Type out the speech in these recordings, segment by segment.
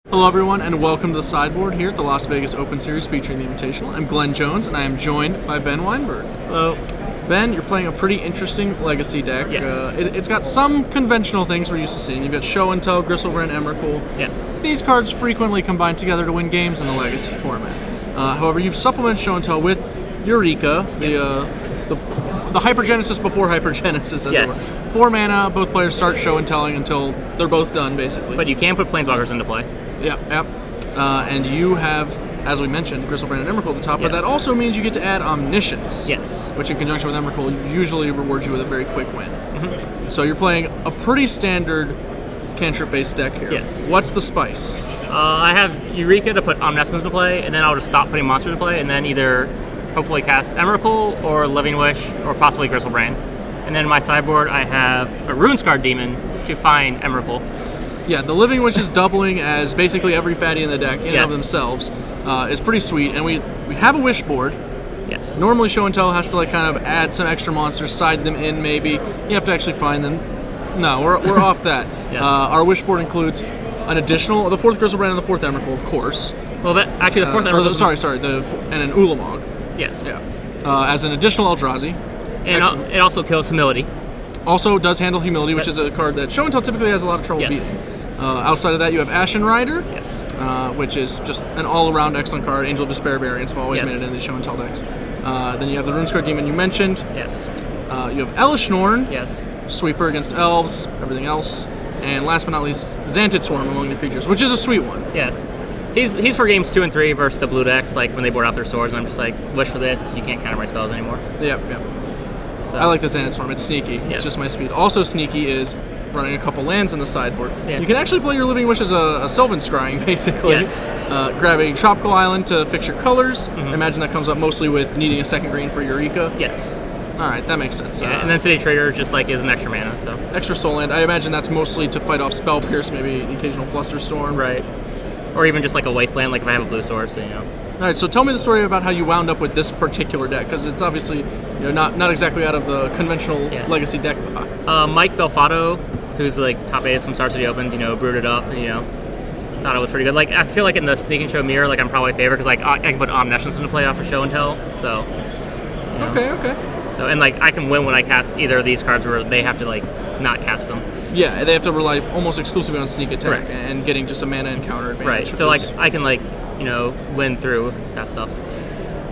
Hello everyone and welcome to the sideboard here at the Las Vegas Open Series featuring the Invitational. I'm Glenn Jones and I am joined by Ben Wienburg. Hello. Ben, you're playing a pretty interesting Legacy deck. Yes. It's got some conventional things we're used to seeing. You've got Show and Tell, Gristlebrand, Emrakul. Yes. These cards frequently combine together to win games in the Legacy format. However, you've supplemented Show and Tell with Eureka, the Hypergenesis before Hypergenesis, as Yes. it were. 4 mana, both players start Show and Telling until they're both done, basically. But you can put Planeswalkers into play. Yep. And you have, as we mentioned, Gristlebrand and Emrakul at the top, but Yes. that also means you get to add Omniscience. Yes. Which in conjunction with Emrakul usually rewards you with a very quick win. So you're playing a pretty standard cantrip-based deck here. Yes. What's the spice? I have Eureka to put Omniscience into play, and then I'll just stop putting monsters into play, and then either hopefully cast Emrakul or Living Wish, or possibly Gristlebrand. And then in my sideboard, I have a Runescarred Demon to find Emrakul. Yeah, the Living Wish is doubling as basically every fatty in the deck in and of Yes. themselves. Is pretty sweet, and we have a Wishboard. Yes. Normally Show and Tell has to like kind of add some extra monsters, side them in maybe. You have to actually find them. No, we're off that. Yes. Our Wishboard includes an additional, the 4th Gristlebrand and the 4th Emrakul, of course. Well, that actually the fourth Emrakul. And an Ulmog. Yes. Yeah. As an additional Eldrazi. And it also kills Humility. Also does handle Humility, which is a card that Show and Tell typically has a lot of trouble Yes. beating. Outside of that, you have Ashen Rider. Yes. Which is just an all-around excellent card. Angel of Despair variants have always Yes. made it in these Show and Tell decks. Then you have the Runescarred Demon you mentioned. Yes. You have Elishnorn. Yes. Sweeper against elves, everything else. And last but not least, Xantid Swarm among the creatures, which is a sweet one. Yes. He's for games 2 and 3 versus the blue decks, like when they board out their swords, and I'm just like, wish for this, you can't counter my spells anymore. Yep. So, I like the Xantid Swarm, it's sneaky. Yes. It's just my speed. Also sneaky is running a couple lands in the sideboard. Yeah. You can actually play your Living Wish as a Sylvan Scrying, basically. Yes. Grab a Tropical Island to fix your colors. I imagine that comes up mostly with needing a second green for Eureka. Yes. Alright, that makes sense. Yeah, and then City Trader just like is an extra mana, so. Extra Soul Land. I imagine that's mostly to fight off Spell Pierce, maybe the occasional Flusterstorm. Right. Or even just like a Wasteland, like if I have a blue source, you know. Alright, so tell me the story about how you wound up with this particular deck, because it's obviously not exactly out of the conventional Yes. Legacy deck box. Mike Belfato, who's like top 8 of some Star City Opens, brewed it up, and, thought it was pretty good. Like, I feel like in the Sneak and Show mirror, like I'm probably favorite, because like I can put Omniscience into play off of Show and Tell, so. Okay. So, and like I can win when I cast either of these cards where they have to like not cast them. Yeah, they have to rely almost exclusively on Sneak Attack Correct. and getting just a mana encounter advantage. Right. So like I can like, win through that stuff.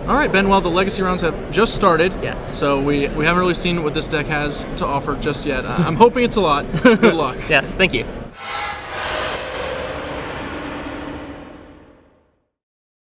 Alright, Ben, well, the Legacy rounds have just started. Yes. So we haven't really seen what this deck has to offer just yet. I'm hoping it's a lot. Good luck. Yes, thank you.